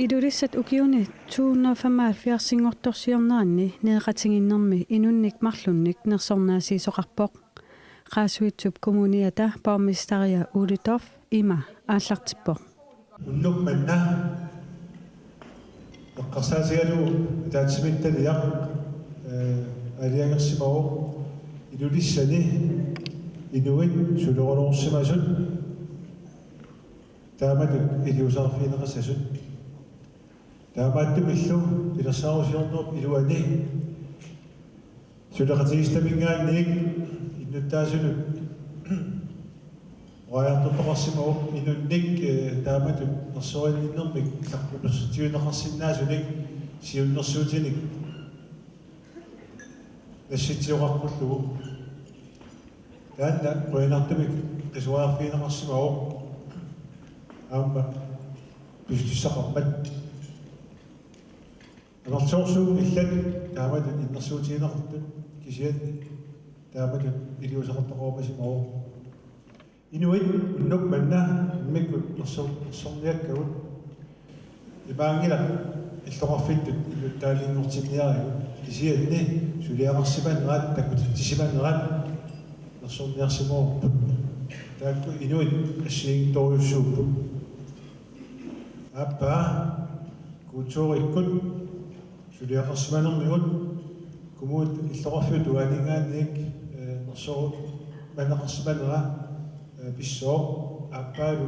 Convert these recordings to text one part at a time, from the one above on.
Idurissat ukiuni 275 neeqatinginnermi inunnik marlunnik nersornaasiisoqarpoq qaasuitsup kommuniata Borgmestaria Ulitov ima aallartippoq unnukmanna eqqarsaasigalu taatsimittaliaq aliangersimaru ilulissani inuit suleqororsimasut taamatut iliusarfiineqassasut taamaattumillu pilersaarusiornerp iluani suleqatigistamingaanniik innuttaasunut oajartortoqarsimarup inunnik taamatut nersorinninnermik taqqupersutiuneqarsinnaasunik siunnersuutinik насситсиоқарпуллугу таанна қуинартумик қисуаарфиинеқарсимаруп аама пистиссақарпат анартсоорсуу иллат тааматут иннерсуутиинеқартут кисианни тааматут илиусақартоқоопасимаруп инуит уннук манна миккут нерсорниаккагут ипаангила иллоқарфиттут илуттаалингортинниаригу кисианни сулиақарсиманерат такутиттисиманерат нерсорниарсимоорпут таакку инуит ассиингторюссууппут аппа куутсуориккут сулиақарсиманермигут кумуут иллоқарфиут уанингаанник нерсорут манеқарсиманера писсоо аппаалу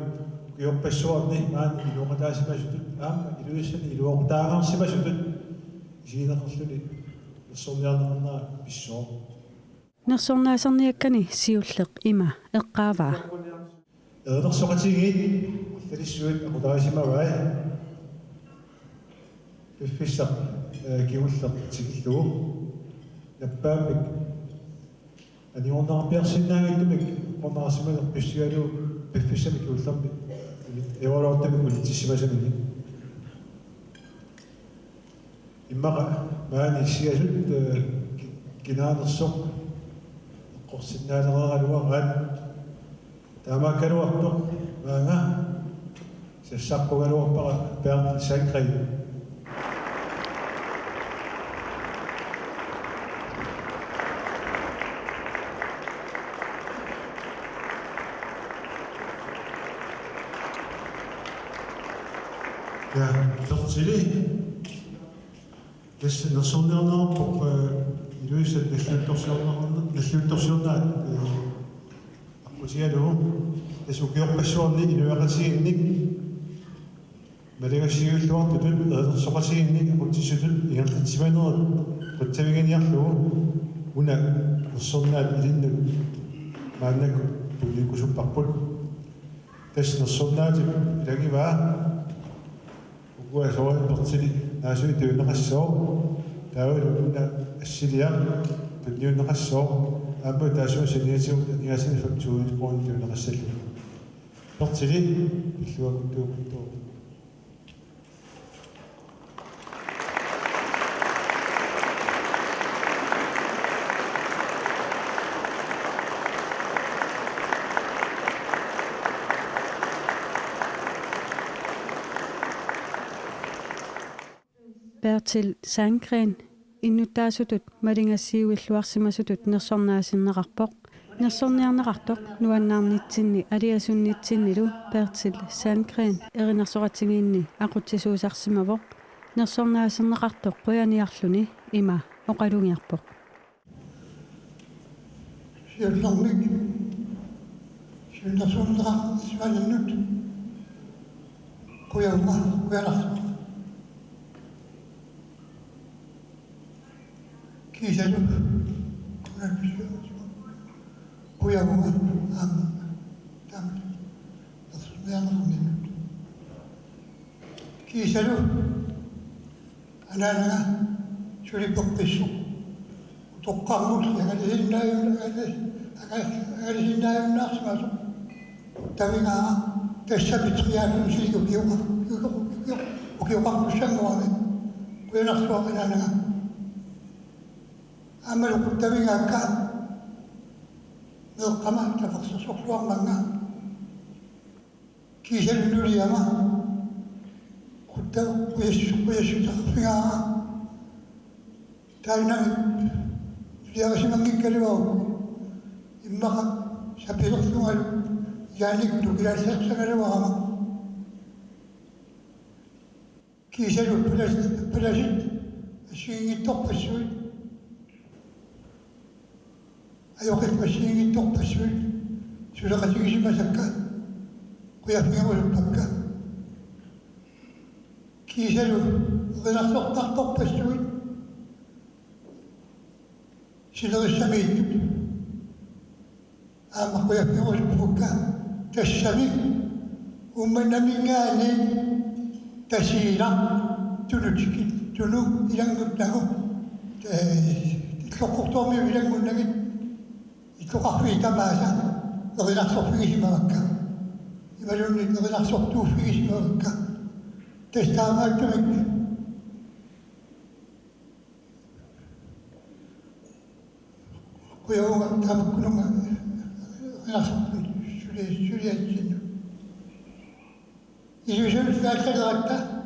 киорпассуарни маани илуоқатаасимасутут аама илуиссани илуоқутаагаарсимасутут исиинеқарлуни нерсорниарнеқарнера писсоо нерсорнаасарниаккани сиуллеқ има эққааваа эерсоқатигит талиссуит ақутаасимаваа пиффиссақ киуллеқ тикиллугу наппаамик аниорнаарпиарсиннаагиттумик қорнаарсималер писсиалу пиффиссами киуллерми эвалоортами улитсимасамини иммаqa маани сиасут кинаанерсоқ қорсиннаалерералуараат таамааккалуартоқ маанга сассаққугалуарпара Bertel Sandgren ja tortili des nersorniarnerpoq iluisat nalluttorsiornaat aqusialu des ukiorpassuarni iluaqasiginnik малигасиуллуартут эерсоқасигинник aqutissutut ингертитсиманерат qutsaviganiarlugu una nersornaat ilinnu мааннаку туликусуппарпут тас нерсорнаатип илагиваа угуасоорит пертили наасуи туунеқассоо таавалу уна ассилиа тунниунеқассоо аампу таасуа синиатигу ниасини фактуурит коон туунеқассаллу пертили пиллуакуттуукуттуу Bertel Sandgren innuttaasutut malingassiuilluarsimasutut nersornaasinnaqarpoq nersorniarneqartoq nuannaarnitsinni aliasunnitsinnlu Bertel Sandgren erinersoqatigiinni aqutsisuusarsimavoq nersornaasinnaqartoq quianiarluni ima oqalungiarpoq siullermik siunnersuunneqarsimalannut kuyalarsoq kiisalu kuyaguga aama tamat nersorniarnerminut kiisalu anaanaga sulipoqpissuq utoqqarmut agalisinnaayunnaarsimaasuq tavingaa tassapitriaalun siligu ukiuqarpussanguami kuyanarsuaq anaanaga عملوا قدامي كان من القمر تفصص صفوان منا كيس النوري ما ويسوع تاينا يا سمعين كلمة إما سبيل سؤال يعني كل كلا سكسر وهم كيسلو بلاجد الشيء يطق السود أيوة الشيء يطق السود شو لقى تيجي مسكة ويا فيها والبكة كيسلو غير طق السود شنو السميت أما خويا في وجهك تشمي ومن من قال تسيرا تنجك تنو إلى قدامه تلقوا تومي إلى قدامه تلقى في تماسا غير صفيه مكة يبلون غير صفتو فيه مكة تستعمل تمك ويوم تمكنوا شرية الجن يجوزون في الغدة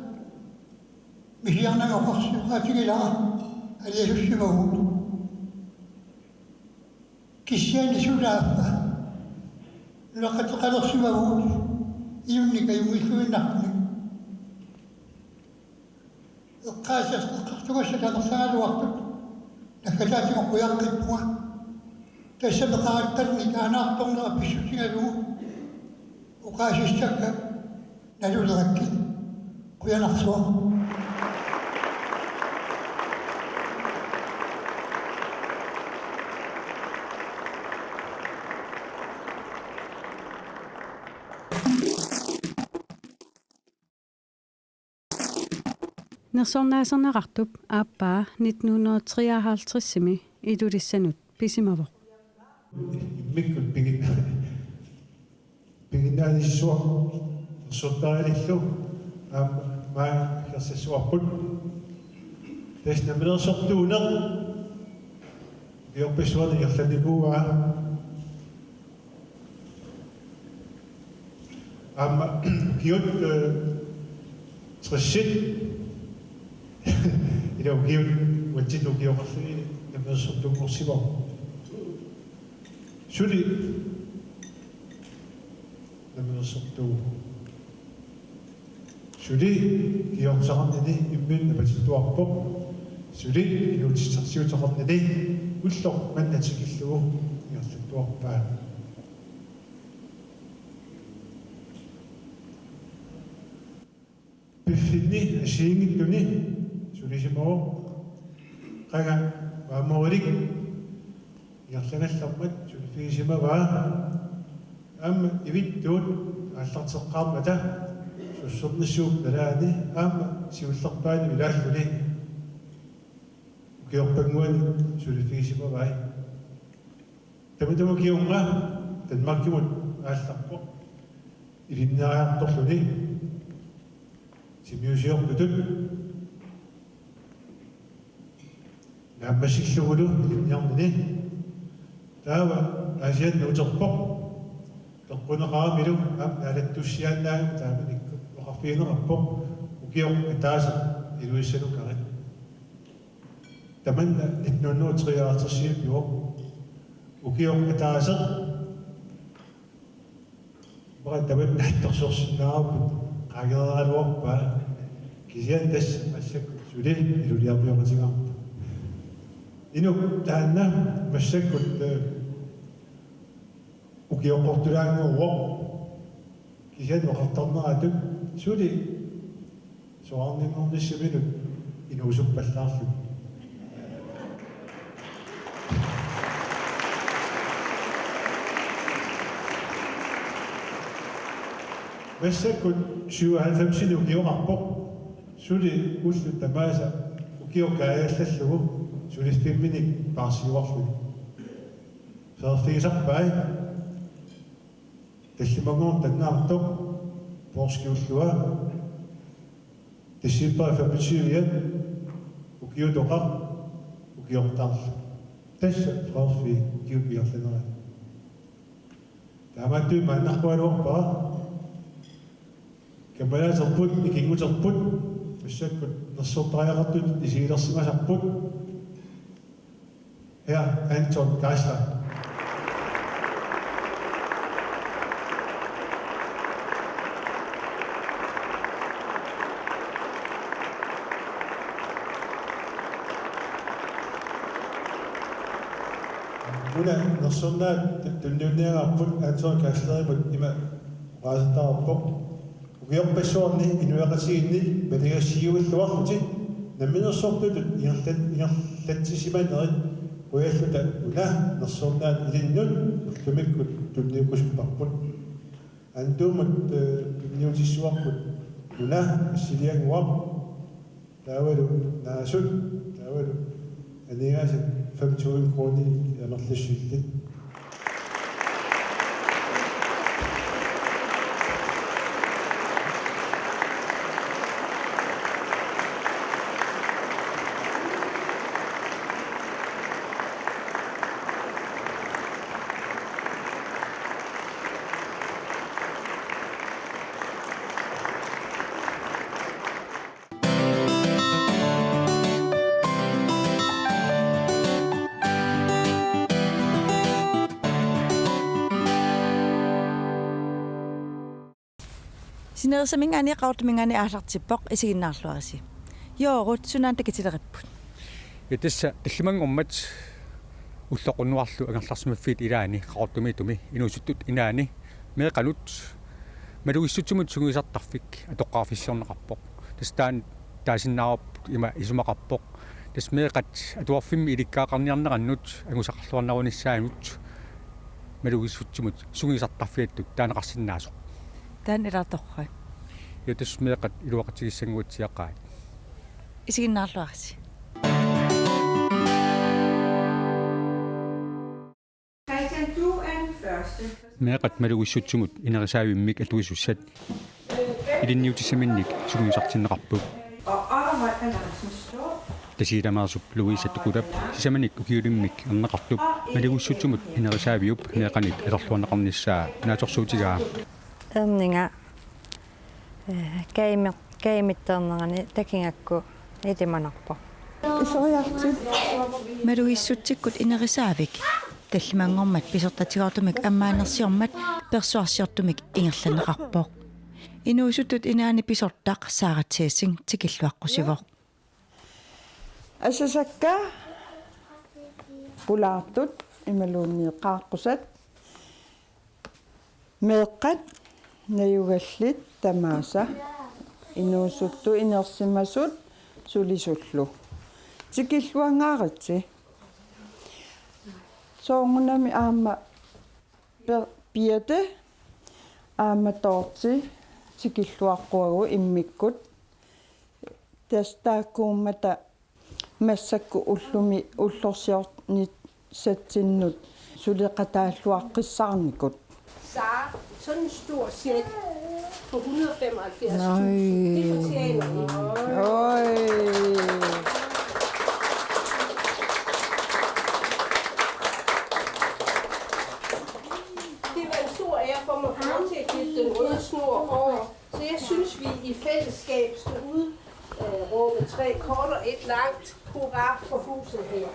مش يعني مقص قاتل لها اللي يجوز موجود كيسيان سلافة لقد قلص موجود يونيك يميثون النحن القاسس تقصد هذا الوقت نفتات ويقض بوان تسبق الترمي كان أخطونا بسوسيالو وقاش الشكا نجو لغكي كويا نخصوه Nersornaasernaqartup aappaa 1953 idulissanut pisimavoq mikkut piginnaalissuaq sortarillu ma kerсассуарпут таснамилерсортууне биорписсуани ирланикууа киут трэшит идэу киут ватситу киоқарсуи намилерсортуунгорсиваа Шүли намерсортуу шүли киорсарнини иммин напатитуарпо шүли киутиссарсиутеқарнини уллор маннатикиллугу иерлуттуарпаа биффинни ашиингиттуни шүлисимоо қага мааморик иерлагаллармат фисимаваа ам ивиттуут аллартеққармата суссорниссууп налаани аама сиуллерпаани илааллуни укиорпангуани сулифисимавай таматама киунга танмаркимут аалларпо илиннериарторлуни симиусиорпутут нааммасиллугулу илинниарнини таава асиат нутерпоқ тоққунеқарамилу ам налаттуссиааннаам тааманикку оқарфиинераппоқ укиор тааса илуиссалукарит таманна 1953 юоқ укиор тааса бара табан нахторсорсинаарпут қагералуарпаа кисиан тас массакку суле илулиарпиоқатигаарпа инук таанна массаккут укиоқортулаангуоқ кисиан оқартарнератут сули соарнингорниссаминут инуусуппаллаарлу массаккут 57 укиоқарпоқ сули уллу тамааса укиокааяллаллугу сулиспимминик парсиуарлу ферфисарпай таллимагуун таннаартоқ порскиуллуа тисиппаа фабичиуиат укиутоқар укиортаарлу тасса ферфи киупиарланера тааматту маннарпуалуорпаа камбалаасерпут икингутерпут писсаккут нерсуутариақартут исигилерсимасарпут Herr Anton Geisler. Una nersunnaat tunniunniagaarput Anton Geislerimut ima qaasattararpoq ugiorpassuarni inuaqasiginni maligassiuilluarluti namminersortutut inerlatsisimanerit ujalluta una nersunnaat ilinnut ullumikkut tunniukusupparput antuumut tunniutissuarput una silianguaq taavalu naasut taavalu anigaasat 25 kroner anerlassuillit Sineersamingani qaartumingani aallartippoq isiginnaarluarisi. Joorut sunaanta kitileqipput. Itassa tallimangummat ulloqunnuarlu angerlarsmaffiit ilaani qaartumitumi inuusuttut inaani meeqanut malugissutsimut suguisartarfik atoqqaarfissiorneqarpoq. Tastaan taasinnaarap ima isumaqarpoq. Tas meeqat atuarfimmi ilikkaaqarniarneqannut angusaqarluarnarunissaanut malugissutsimut suguisartarfiattut taanaqarsinnaasoq. Taan ilatorra. Yatas meeqat iluaqatigissanguutsiaqaat. Isiginnaarluarisi. Christian, du er den første. Meeqat malugissutsimut inerisaavimik atuisussat ilinniutisaminnik suguisartinneqarput. Og opperhold balancen står. Tasiilamarsup Louise tukulap sisamanik ukiulimmik erneqartup malugissutsimut inerisaaviup neeqanit alerluarneqarnissaa naatorsuutigaa erninga kaimitternerani takingakku itimanarpo isoriartit Malugissutsikut inerisaavik tallimangormat pisertatigaartumik ammaanersiormat persuarsiortumik ingerlaneqarpoq. Inuusutut inaani pisortaq saaratsiissing tikilluaqqusivoq. asasakka pulaartut imaluunniiqaaqqusat meeqqat nayugallit tamaasa inuusuttu inersimasut sulisullu tikilluangaaritsi soongunami aamma piate aamma toorti tikilluaqquagu immikkut tastaakkuummata массакку уллуми уллорсиорнит сатсиннут сулеқатааллуаққиссаарникут Sara, sådan en stor sæk på 175. Nej. Det fortjener du. Oj. Det var en stor ære for mig at få lov til at give den røde snor over. Så jeg synes, vi i fællesskab skal råbe 3 kort og 1 langt hurra for huset her.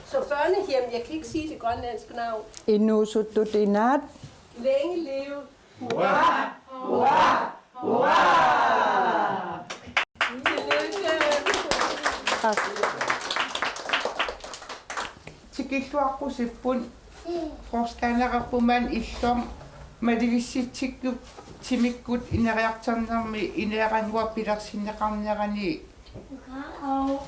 Så børnehjem, jeg kan ikke sige det grønlandske navn. Inuusuttut inaat Længe leve. Hurra! Hurra! Hurra! tikilluaqqusippun forskaanerappuman illum maligissitsikku timikkut ineriartarnermi ineeranua pilersinneqarnerani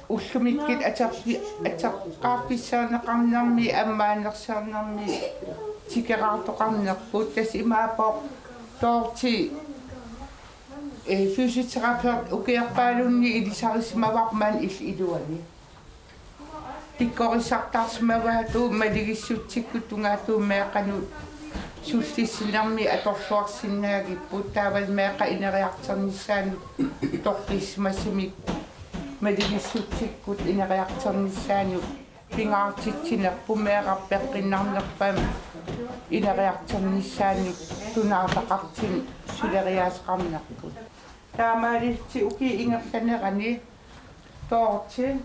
уллумиккит атаққарписсаанеқарнерми аммааnersiarnermi тикераартоқарнерпут тас имаапоқ тоорти fysioterapeut ukiarpaalunni ilisarisimavarman illuani tikkorisartaarsimavaatu maligissutsikku tungaatu meeqanut sullissinermi atorluarsinnaagippuut taaval meeqa ineriarternissaanut torqismasimik maligissutsikut ineriarternissaanut pingaartitsinerpu meeqarpeqqinnarnerpam ineriarternissaanut tunaartaqartin suleriaasqarnerput таамаалилти уки ингерланерани тоорти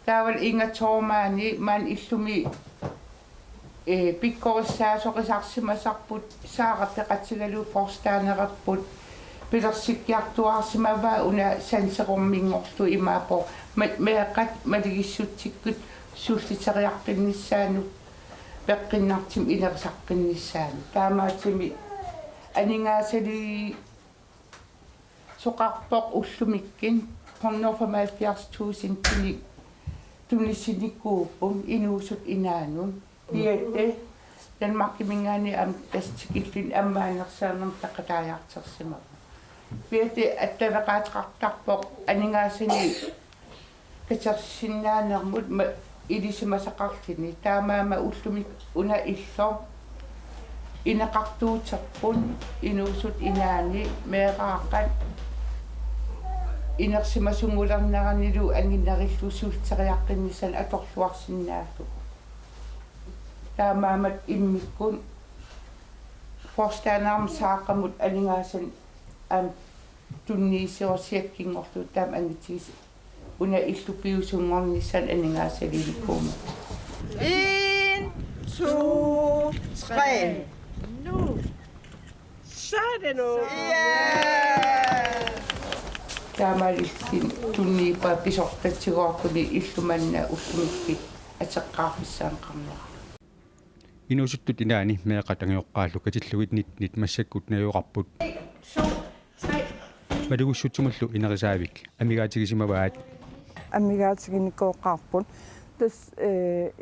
таавал ингатсоормаани маан иллуми пиккориссаасоқисарсимасарпут саараппеқатсигалу форстаанераппут пилерсиккиартуарсимаваа уна сансеқормингорлу имаапо меэққат малигиссутсиккут сууллитериарпиннissaанут пеққиннартим илерсаққиннissaanu таамаатими анингаасали соқарпоқ уллумиккин 175.000 тунисиникууппун инуусут инаанун иатте Danmarkimингаани ам тастикиллин аммаанерсаанерм тақатааjaarтерсима биати аттавеқаатеқартарпоқ анингаасани катерсиннаанермут илисимасақарлини таамаама уллумик уна илло инеқартуутерпун инуусут инаани меэраақат инерсимасунгулернеранилу ангиннариллу суултериаққиннисан аторлуарсиннаалу таамаамат иммиккун форстаанаарм саақамут алингаасан ам тунниисиорсиаккингорлу таам ангитигис уна иллу пиусунгорниссан анингаасалиликкуума 1, 2, 3. Nu! Så er det nu! таамаалиллин тунниипа писортатсигоорпуни иллуманна уллумикки атеққарфиссаанқарнера инуусуттут инаани меэқат ангиоққааллу катиллугит нит массаккут наюоқарпут малигуссутсумаллу инерисаавик амигаатигисимаваат амигаатигиникооқарпут тас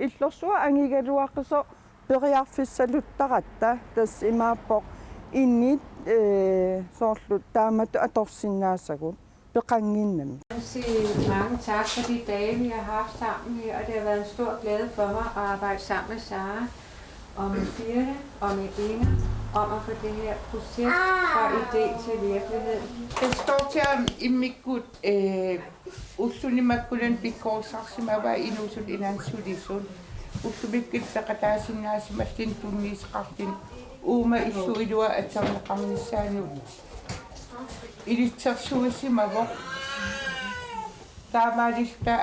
иллорсуа ангигалуаққисо периарфиссалуттаратта тас имааппоқ иннит соорлу таамату аторсиннаасагу пеқангиннами. Jeg vil sige mange tak for de dage, vi har haft sammen her, og det har været en stor glæde for mig at arbejde sammen med Sara og med Birte og med Inger om at få det her projekt fra idé til virkelighed. Det står til immikkut ullunimakkulan pikkorsarsimava inusut inansulisun ullumikkit peqataasinnaasimaltin tunniisqartin uuma illu ilua atarneqarnissaanu ilitsersuisimavo taamaalilta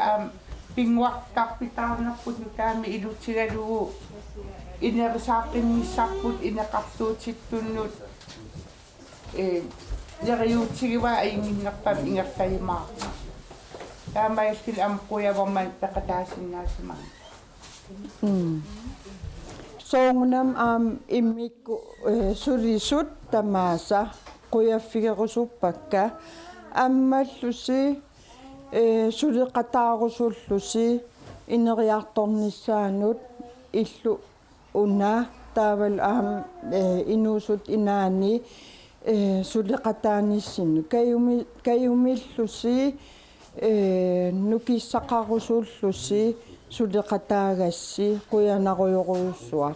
pinguartarpitaarnerput taami ilutigalugu inerisaaqqinnissarput ineqartuutittunnut leriutigiva ainginnerpam ingertajimaarta taamailkil amquyavorman peqataasinnaasimaa soongunam immikku sulisut tamaasa quyaffigерусуппакка аммаллуси сулеқатаарусуллуси инериарторнissaanут иллу уна таавал инуусут инаани сулеқатааниссину каюмиллуси нукиссақарусуллуси сулеқатаагасси қуянаруйоруйуссуа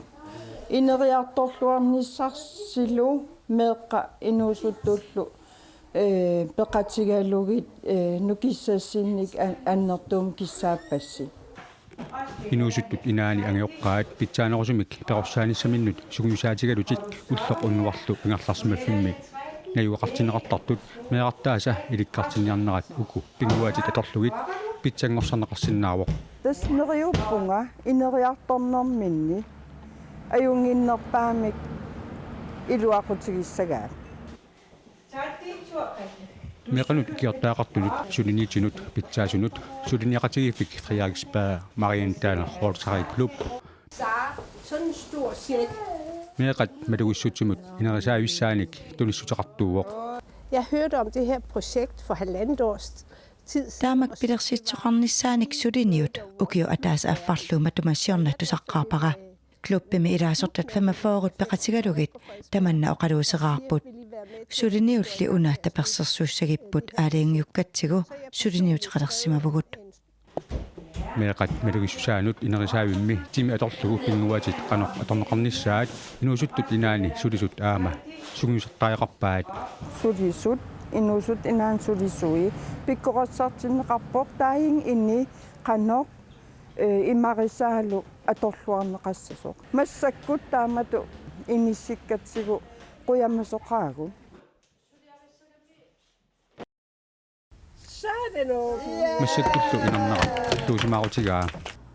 инериарторлуарниссарсилу меэққа инуусуттуллу пеқатигалугит нукиссассинник аннертуум киссааппасси инуусуттут инаани ангиоққаат питсаанерусумик перорсааниссаминнут сугуйсаатигалутик уллоқ уннуарлу ингерларсимаффимми наюақартинеқартартут меэқартааса иликкартинниарнерат уку пингуатит аторлугит питсангорсарнеқарсинаавоқ таснериуппунга инериарторнэрминни аюнгиннерпаамик илуақутигиссагаат меқанут киортаақартулут сулиниитинут питсаасунут сулиниақатигиффик триагспаа мариантаана хоорсари клуб Sara, sådan en stor check. меқат малугуссутсумут инерисаависсааник тулиссутеқартууоқ Jeg hørte om det her projekt for 1,5 års tid. таамак пилерситсоқарниссааник сулиниут укиу атаас аффарлума тумассиорна тусаққарпара клуббими илаасортат 45 пеқатигалугит таманна оқалуусераарпут сулиниулли уна таперсерсууссагиппут аалиингиуккатсигу сулиниутеқалерсимавгут меқат малугиссусаанут инерисаавимми тими аторлугу пингуатит қано аторнеқарниссаат инуусуттут инаани сулисут аама сугуисертаақарпаат сулисут инуусут инаан сулисуи пиккорассартиннеқарпоқ таин инни қаноқ имарисаалу аторлуарнеқассасоқ массаккут таамату иниссиккатсигу қуямасоқаагу den åben. Massakullu inamnaqat tuusimaqutigaa.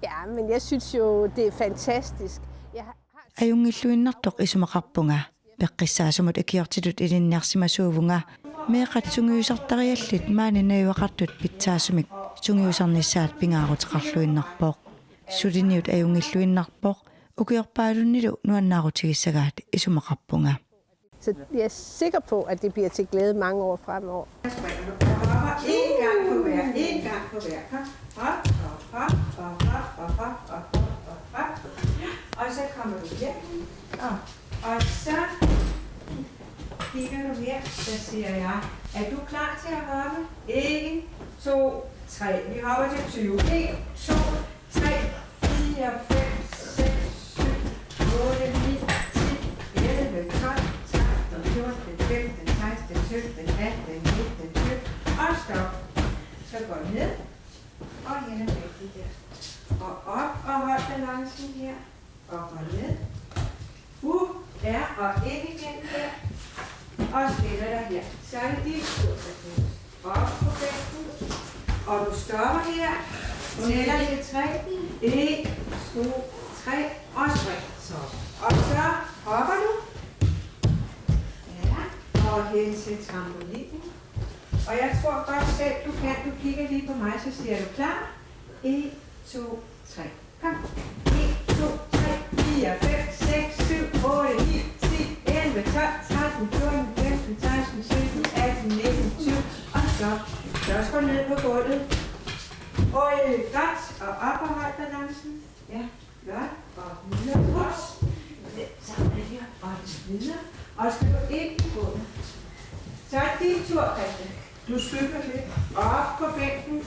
Ja, men jeg synes jo, det er fantastisk. Ajungilluinnartoq isumaqarpunga peqqissaasumut akiortilut ilinniarsimasuuvunga meeqatsungiusartariallit maaninayuaqartut pitsaasumik sungiusarnissaat pingaaruteqarluinnarpoq suliniut ajungilluinnarpoq ukiorpaalunnilu nuannaarutigissagaat isumaqarpunga. Så jeg er sikker på, at det bliver til glæde mange år fremover. En gang på hver. Kom. Hop. Og så kommer du her. Og så kigger du her, så siger jeg, er du klar til at hoppe? 1, 2, 3. Vi hopper til 20. 1, 2, 3, 4, 5, 6, 7, 8, 9, 10, 11, 12, 13, 14, 15, 16, 17, 18, 19, 20. Og stop. Så går du ned og hænder væk der. Og op og hold balancen her. Og gå ned. Og ind igen her. Og stiller dig her. Så er det din tur, der køres. Op på bænken. Og du stopper her. Tæller til 3. 1, 2, 3. Og spring. Så. Og så hopper du. Ja. Og hen til trampolinen. Og jeg tror godt selv, du kan. Du kigger lige på mig, så siger du klar. 1, 2, 3. Kom. 1, 2, 3, 4, 5, 6, 7, 8, 9, 10, 11, 12, 13, 14, 15, 16, 17, 18, 19, 20. Og stop. Så går ned på gulvet. Og flot. Og op og hold balancen. Ja, flot. Og videre. Pups. Sammen her. Og videre. Og skal du ind på gulvet. Så er det din tur, Christian. Du skygger lidt op på bænken,